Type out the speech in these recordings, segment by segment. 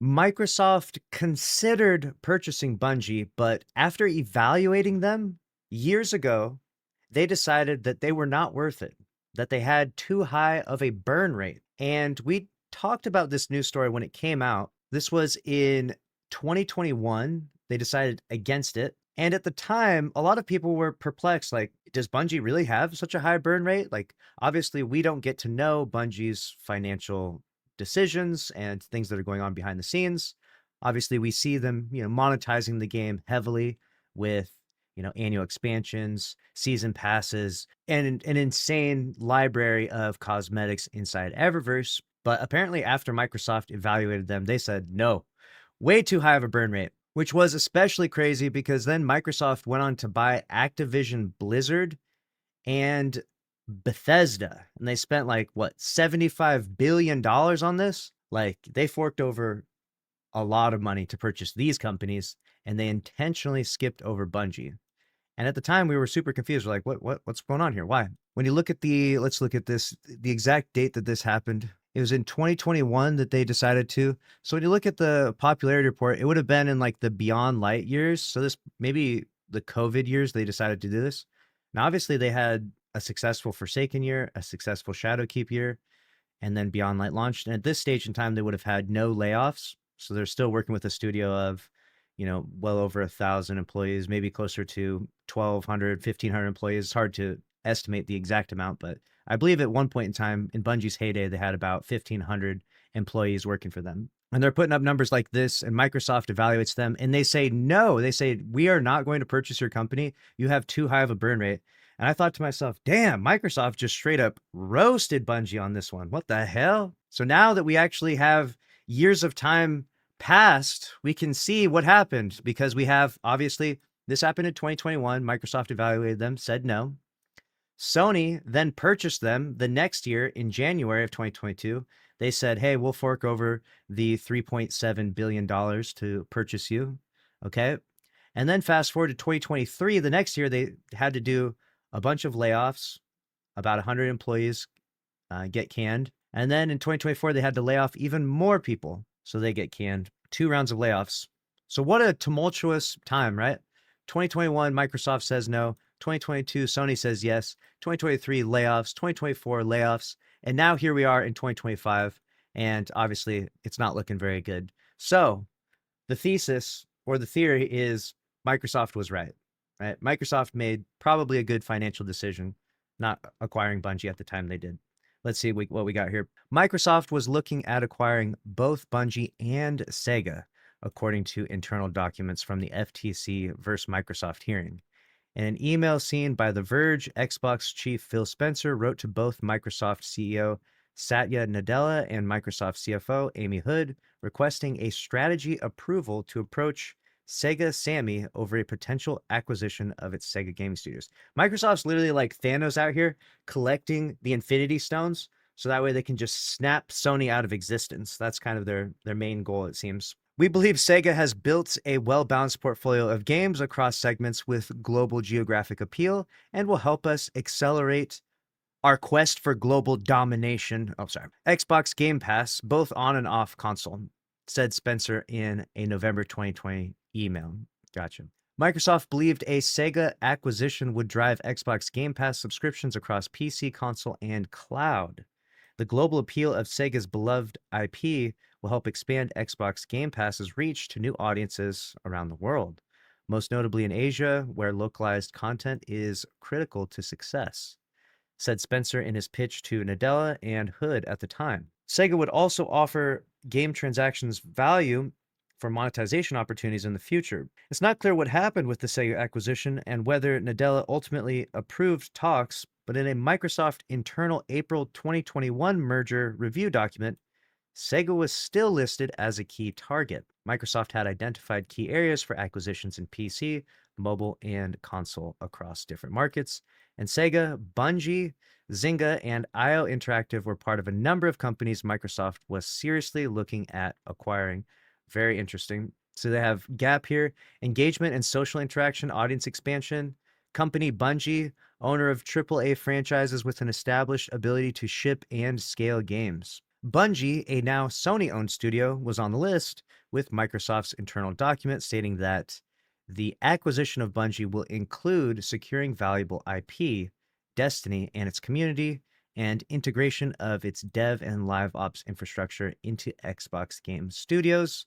Microsoft considered purchasing Bungie, but after evaluating them years ago, they decided that they were not worth it, that they had too high of a burn rate. And we talked about this news story when it came out. This was in 2021. They decided against it. And at the time, a lot of people were perplexed like, does Bungie really have such a high burn rate? Like, obviously, we don't get to know Bungie's financial decisions and things that are going on behind the scenes. Obviously, we see them, monetizing the game heavily with, annual expansions, season passes, and an insane library of cosmetics inside Eververse. But apparently, after Microsoft evaluated them, they said no, way too high of a burn rate, which was especially crazy because then Microsoft went on to buy Activision Blizzard and Bethesda, and they spent like what, $75 billion on this. Like, they forked over a lot of money to purchase these companies, and they intentionally skipped over Bungie. And at the time, we were super confused. We're like, what's going on here? Why? When you look at let's look at this, the exact date that this happened. It was in 2021 that they decided to. So when you look at the popularity report, it would have been in like the Beyond Light years. So this, maybe the COVID years, they decided to do this. Now, obviously, they had a successful Forsaken year, a successful Shadowkeep year, and then Beyond Light launched. And at this stage in time, they would have had no layoffs. So they're still working with a studio of, well over 1,000 employees, maybe closer to 1,200, 1,500 employees. It's hard to estimate the exact amount, but I believe at one point in time in Bungie's heyday, they had about 1,500 employees working for them. And they're putting up numbers like this, and Microsoft evaluates them, and they say, no, they say, we are not going to purchase your company. You have too high of a burn rate. And I thought to myself, damn, Microsoft just straight up roasted Bungie on this one. What the hell? So now that we actually have years of time past, we can see what happened because we have, obviously, this happened in 2021. Microsoft evaluated them, said no. Sony then purchased them the next year in January of 2022. They said, hey, we'll fork over the $3.7 billion to purchase you. Okay. And then fast forward to 2023, the next year, they had to do a bunch of layoffs, about 100 employees get canned. And then in 2024, they had to lay off even more people. So they get canned. 2 rounds of layoffs. So what a tumultuous time, right? 2021, Microsoft says no. 2022, Sony says yes. 2023, layoffs. 2024, layoffs. And now here we are in 2025. And obviously, it's not looking very good. So the thesis or the theory is Microsoft was right? Microsoft made probably a good financial decision not acquiring Bungie at the time they did. Let's see what we got here. Microsoft was looking at acquiring both Bungie and Sega, according to internal documents from the FTC versus Microsoft hearing. In an email seen by The Verge, Xbox chief Phil Spencer wrote to both Microsoft CEO Satya Nadella and Microsoft CFO Amy Hood, requesting a strategy approval to approach Sega Sammy over a potential acquisition of its Sega gaming studios. Microsoft's literally like Thanos out here collecting the Infinity Stones so that way they can just snap Sony out of existence. That's kind of their main goal, it seems. We believe Sega has built a well-balanced portfolio of games across segments with global geographic appeal and will help us accelerate our quest for global domination. Oh, sorry. Xbox Game Pass, both on and off console, said Spencer in a November 2020 email. Gotcha. Microsoft believed a Sega acquisition would drive Xbox Game Pass subscriptions across PC, console, and cloud. The global appeal of Sega's beloved IP will help expand Xbox Game Pass's reach to new audiences around the world, most notably in Asia, where localized content is critical to success, said Spencer in his pitch to Nadella and Hood at the time. Sega would also offer game transactions value for monetization opportunities in the future. It's not clear what happened with the Sega acquisition and whether Nadella ultimately approved talks, but in a Microsoft internal April 2021 merger review document, Sega was still listed as a key target. Microsoft had identified key areas for acquisitions in PC, mobile, and console across different markets. And Sega, Bungie, Zynga, and IO Interactive were part of a number of companies Microsoft was seriously looking at acquiring. Very interesting. So they have gap here: engagement and social interaction, audience expansion. Company Bungie, owner of AAA franchises with an established ability to ship and scale games. Bungie, a now Sony-owned studio, was on the list, with Microsoft's internal document stating that the acquisition of Bungie will include securing valuable IP, Destiny and its community, and integration of its dev and live ops infrastructure into Xbox Game Studios.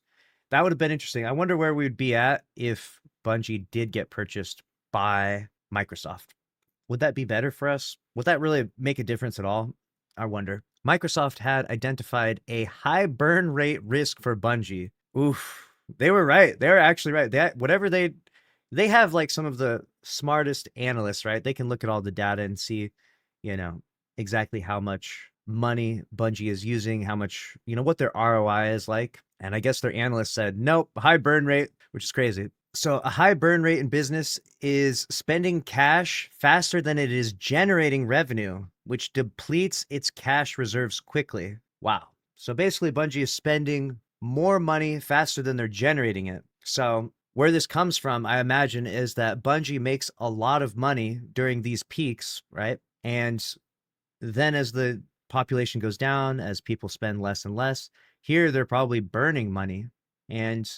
That would have been interesting. I wonder where we would be at if Bungie did get purchased by Microsoft. Would that be better for us? Would that really make a difference at all? I wonder. Microsoft had identified a high burn rate risk for Bungie. Oof. They were right. They were actually right. They have like some of the smartest analysts, right? They can look at all the data and see, you know, exactly how much money Bungie is using, how much, what their ROI is like. And I guess their analyst said, nope, high burn rate, which is crazy. So a high burn rate in business is spending cash faster than it is generating revenue, which depletes its cash reserves quickly. Wow. So basically, Bungie is spending more money faster than they're generating it. So where this comes from, I imagine, is that Bungie makes a lot of money during these peaks, right? And then as the population goes down, as people spend less and less, here they're probably burning money. And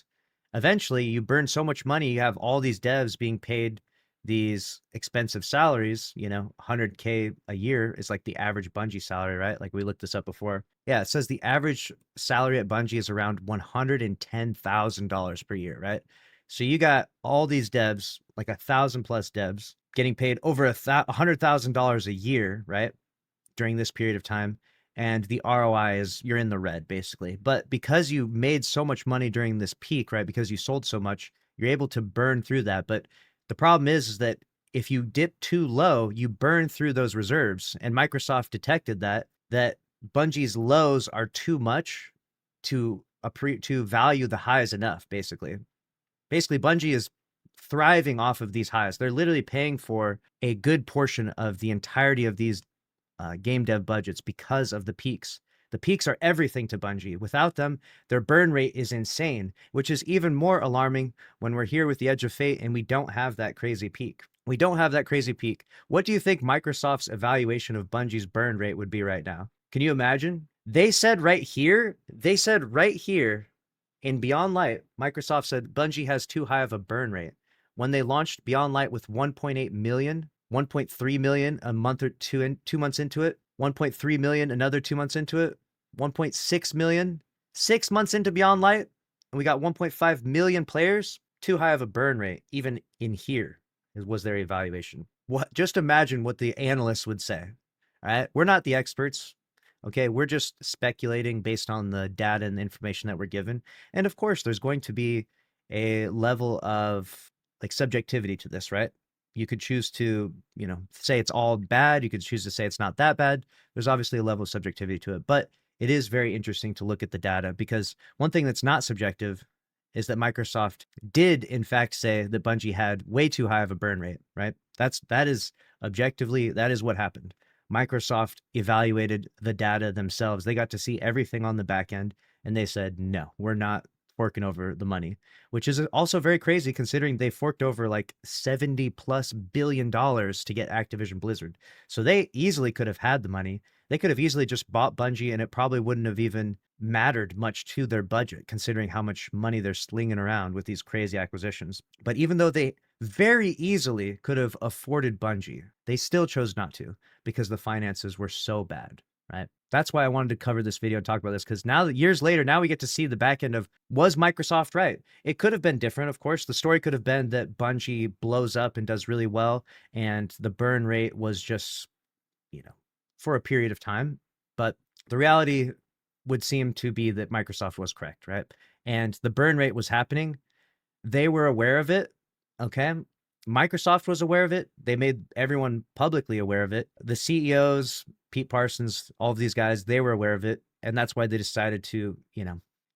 eventually you burn so much money, you have all these devs being paid these expensive salaries, 100K a year is like the average Bungie salary, right? Like we looked this up before. Yeah, it says the average salary at Bungie is around $110,000 per year, right? So you got all these devs, like 1,000 plus devs, getting paid over $100,000 a year, right? During this period of time. And the ROI is you're in the red basically. But because you made so much money during this peak, right? Because you sold so much, you're able to burn through that. But the problem is that if you dip too low, you burn through those reserves. And Microsoft detected that Bungie's lows are too much to value the highs enough, basically. Basically, Bungie is thriving off of these highs. They're literally paying for a good portion of the entirety of these game dev budgets because of the peaks. The peaks are everything to Bungie. Without them, their burn rate is insane, which is even more alarming when we're here with the Edge of Fate and we don't have that crazy peak. We don't have that crazy peak. What do you think Microsoft's evaluation of Bungie's burn rate would be right now? Can you imagine? They said right here in Beyond Light, Microsoft said Bungie has too high of a burn rate. When they launched Beyond Light with 1.8 million, 1.3 million a month or 2 months into it, 1.3 million another 2 months into it, 1.6 million 6 months into Beyond Light, and we got 1.5 million players. Too high of a burn rate, even in here, was their evaluation. Just imagine what the analysts would say. All right, we're not the experts. Okay, we're just speculating based on the data and the information that we're given. And of course, there's going to be a level of like subjectivity to this, right? You could choose to, say it's all bad. You could choose to say it's not that bad. There's obviously a level of subjectivity to it, but it is very interesting to look at the data because one thing that's not subjective is that Microsoft did in fact say that Bungie had way too high of a burn rate, right? That is objectively, that is what happened. Microsoft evaluated the data themselves. They got to see everything on the back end and they said, no, we're not forking over the money, which is also very crazy considering they forked over like $70+ billion to get Activision Blizzard. So they easily could have had the money. They could have easily just bought Bungie and it probably wouldn't have even mattered much to their budget considering how much money they're slinging around with these crazy acquisitions. But even though they very easily could have afforded Bungie, they still chose not to because the finances were so bad, right? That's why I wanted to cover this video and talk about this, because now that years later, now we get to see the back end of, was Microsoft right? It could have been different, of course. The story could have been that Bungie blows up and does really well, and the burn rate was just, for a period of time. But the reality would seem to be that Microsoft was correct, right? And the burn rate was happening. They were aware of it, okay? Microsoft was aware of it. They made everyone publicly aware of it. The CEOs, Pete Parsons, all of these guys, they were aware of it. And that's why they decided to,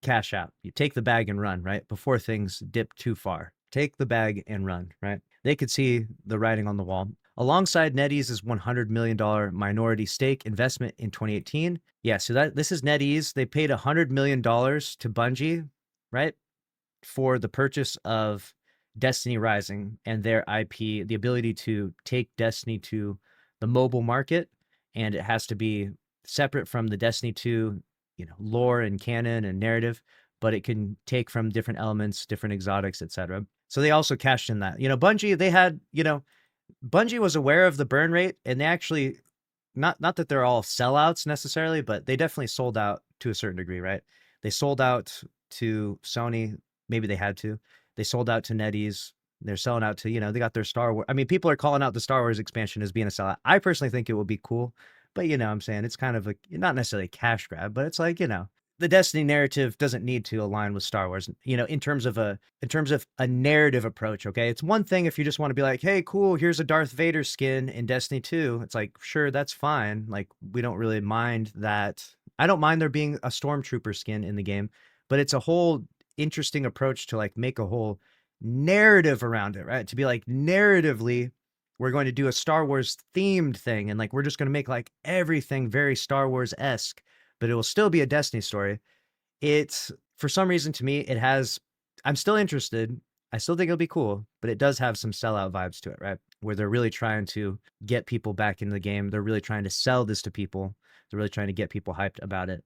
cash out. You take the bag and run, right? Before things dip too far. Take the bag and run, right? They could see the writing on the wall. Alongside NetEase's $100 million minority stake investment in 2018. Yeah, so this is NetEase. They paid $100 million to Bungie, right? For the purchase of Destiny Rising and their IP, the ability to take Destiny to the mobile market, and it has to be separate from the Destiny 2 lore and canon and narrative, but it can take from different elements, different exotics, etc. So they also cashed in that. Bungie, they had, Bungie was aware of the burn rate, and they actually, not that they're all sellouts necessarily, but they definitely sold out to a certain degree, right? They sold out to Sony, maybe they had to. They sold out to NetEase. They're selling out to, they got their Star Wars. I mean, people are calling out the Star Wars expansion as being a sellout. I personally think it will be cool, but I'm saying it's kind of not necessarily a cash grab, but it's like, the Destiny narrative doesn't need to align with Star Wars, in terms of a narrative approach. Okay, it's one thing if you just want to be like, hey, cool, here's a Darth Vader skin in Destiny 2. It's like, sure, that's fine. Like, we don't really mind that. I don't mind there being a Stormtrooper skin in the game, but it's a whole interesting approach to like make a whole narrative around it, right? To be like, narratively, we're going to do a Star Wars themed thing, and like we're just going to make like everything very Star Wars-esque, but it will still be a Destiny story. It's, for some reason, to me, I'm still interested. I still think it'll be cool, but it does have some sellout vibes to it, right? Where they're really trying to get people back into the game. They're really trying to sell this to people. They're really trying to get people hyped about it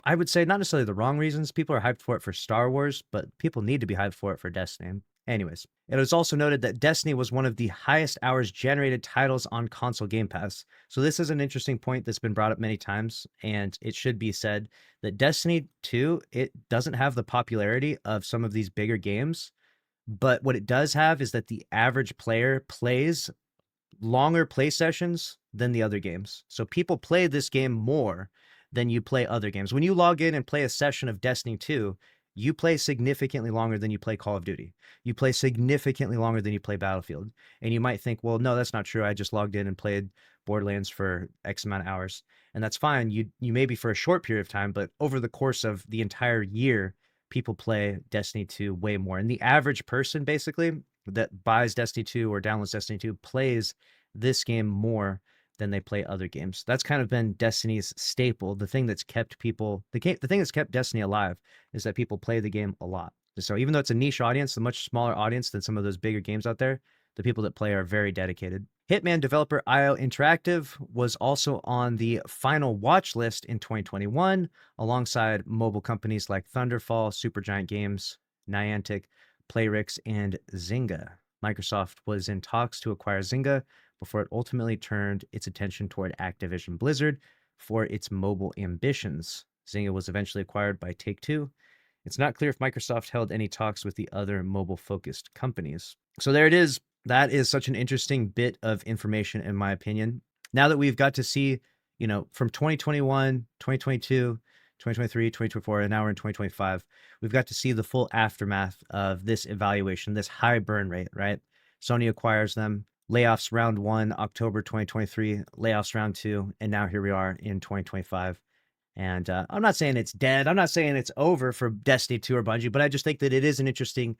I would say, not necessarily the wrong reasons. People are hyped for it for Star Wars, but people need to be hyped for it for Destiny. Anyways, it was also noted that Destiny was one of the highest hours generated titles on console Game Pass. So this is an interesting point that's been brought up many times, and it should be said that Destiny 2, it doesn't have the popularity of some of these bigger games, but what it does have is that the average player plays longer play sessions than the other games. So people play this game more than you play other games. When you log in and play a session of Destiny 2, you play significantly longer than you play Call of Duty. You play significantly longer than you play Battlefield. And you might think, well, no, that's not true. I just logged in and played Borderlands for X amount of hours. And that's fine. You maybe for a short period of time, but over the course of the entire year, people play Destiny 2 way more. And the average person, basically, that buys Destiny 2 or downloads Destiny 2 plays this game more than they play other games. That's kind of been Destiny's staple. The thing that's kept the thing that's kept Destiny alive is that people play the game a lot. So even though it's a niche audience, a much smaller audience than some of those bigger games out there, the people that play are very dedicated. Hitman developer IO Interactive was also on the final watch list in 2021, alongside mobile companies like Thunderfall, Supergiant Games, Niantic, Playrix, and Zynga. Microsoft was in talks to acquire Zynga before it ultimately turned its attention toward Activision Blizzard for its mobile ambitions. Zynga was eventually acquired by Take-Two. It's not clear if Microsoft held any talks with the other mobile-focused companies. So there it is. That is such an interesting bit of information, in my opinion. Now that we've got to see, from 2021, 2022, 2023, 2024, and now we're in 2025, we've got to see the full aftermath of this evaluation, this high burn rate, right? Sony acquires them, layoffs round 1, October 2023, layoffs round 2, and now here we are in 2025. And I'm not saying it's dead. I'm not saying it's over for Destiny 2 or Bungie, but I just think that it is an interesting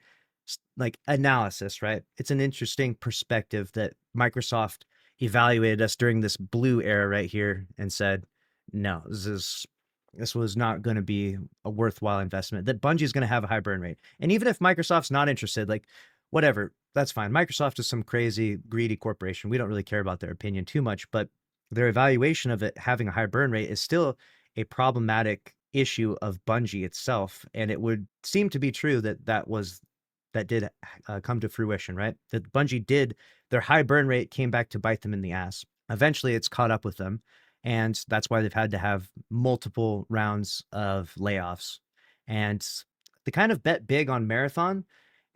analysis, right? It's an interesting perspective that Microsoft evaluated us during this blue era right here and said, no, this was not going to be a worthwhile investment, that Bungie is going to have a high burn rate. And even if Microsoft's not interested, whatever, that's fine. Microsoft is some crazy, greedy corporation. We don't really care about their opinion too much, but their evaluation of it having a high burn rate is still a problematic issue of Bungie itself. And it would seem to be true that that did come to fruition, right? That Bungie did, their high burn rate came back to bite them in the ass. Eventually, it's caught up with them. And that's why they've had to have multiple rounds of layoffs. And they kind of bet big on Marathon,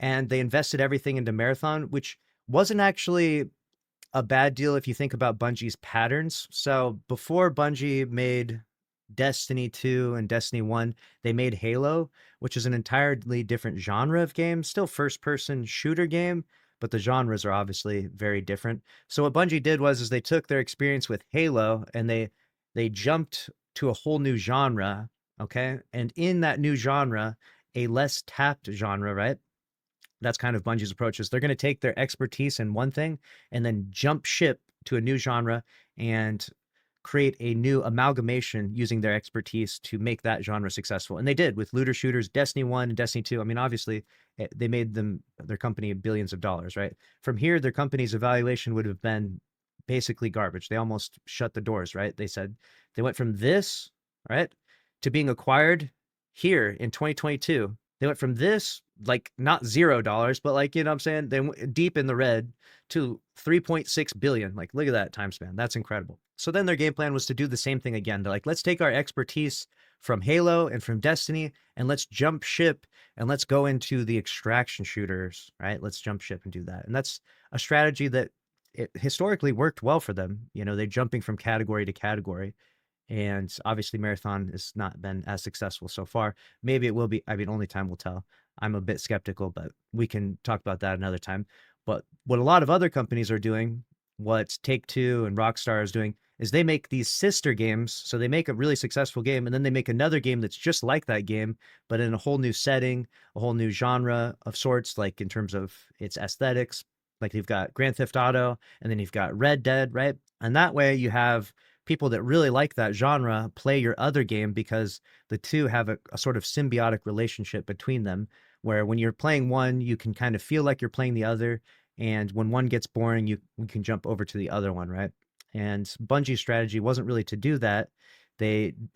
and they invested everything into Marathon, which wasn't actually a bad deal if you think about Bungie's patterns. So before Bungie made Destiny 2 and Destiny 1, they made Halo, which is an entirely different genre of game, still first-person shooter game, but the genres are obviously very different. So what Bungie did is they took their experience with Halo and they jumped to a whole new genre, okay? And in that new genre, a less tapped genre, right? That's kind of Bungie's approach. Is they're going to take their expertise in one thing and then jump ship to a new genre and create a new amalgamation using their expertise to make that genre successful. And they did with looter shooters, Destiny 1 and Destiny 2. I mean, obviously, they made their company billions of dollars, right? From here, their company's evaluation would have been basically garbage. They almost shut the doors, right? They said they went from this, right, to being acquired here in 2022. They went from this, like not $0, but like, you know what I'm saying? They went deep in the red to 3.6 billion. Like, look at that time span. That's incredible. So then their game plan was to do the same thing again. They're like, let's take our expertise from Halo and from Destiny and let's jump ship and let's go into the extraction shooters, right? Let's jump ship and do that. And that's a strategy that it historically worked well for them. You know, they're jumping from category to category. And obviously, Marathon has not been as successful so far. Maybe it will be. I mean, only time will tell. I'm a bit skeptical, but we can talk about that another time. But what a lot of other companies are doing, what Take-Two and Rockstar is doing, is they make these sister games. So they make a really successful game, and then they make another game that's just like that game, but in a whole new setting, a whole new genre of sorts, like in terms of its aesthetics. Like you've got Grand Theft Auto, and then you've got Red Dead, right? And that way you have people that really like that genre play your other game because the two have a sort of symbiotic relationship between them, where when you're playing one, you can kind of feel like you're playing the other. And when one gets boring, you can jump over to the other one, right? And Bungie's strategy wasn't really to do that.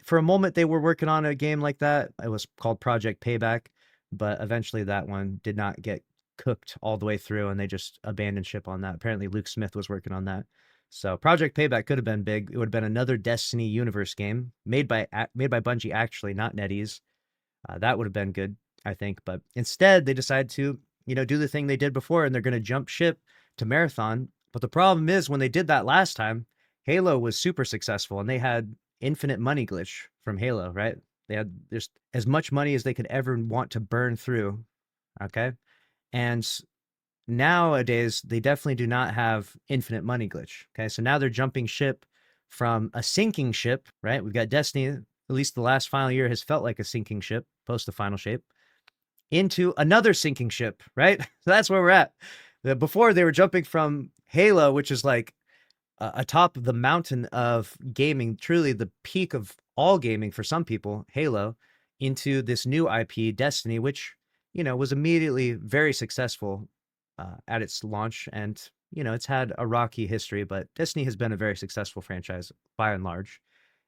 For a moment, they were working on a game like that. It was called Project Payback, but eventually that one did not get cooked all the way through, and they just abandoned ship on that. Apparently, Luke Smith was working on that. So Project Payback could have been big. It would have been another Destiny universe game made by Bungie, actually, not NetEase. That would have been good, I think. But instead, they decided to, do the thing they did before, and they're going to jump ship to Marathon. But the problem is, when they did that last time, Halo was super successful, and they had infinite money glitch from Halo, right? They had just as much money as they could ever want to burn through. Okay, and nowadays they definitely do not have infinite money glitch. Okay, so now they're jumping ship from a sinking ship, right? We've got Destiny, at least the last final year has felt like a sinking ship post the final shape, into another sinking ship, right? So that's where we're at. Before they were jumping from Halo, which is like atop of the mountain of gaming, truly the peak of all gaming for some people, Halo, into this new IP, Destiny, which, was immediately very successful at its launch. And, it's had a rocky history, but Destiny has been a very successful franchise by and large.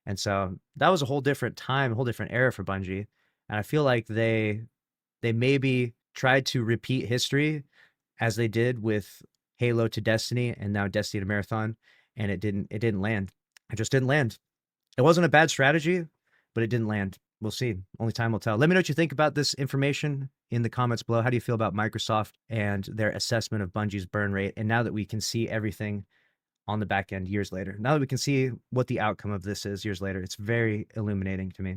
And so that was a whole different time, a whole different era for Bungie. And I feel like they maybe tried to repeat history as they did with Halo to Destiny and now Destiny to Marathon, and it didn't land. It just didn't land. It wasn't a bad strategy, but it didn't land. We'll see. Only time will tell. Let me know what you think about this information in the comments below. How do you feel about Microsoft and their assessment of Bungie's burn rate? And now that we can see everything on the back end years later, now that we can see what the outcome of this is years later, it's very illuminating to me.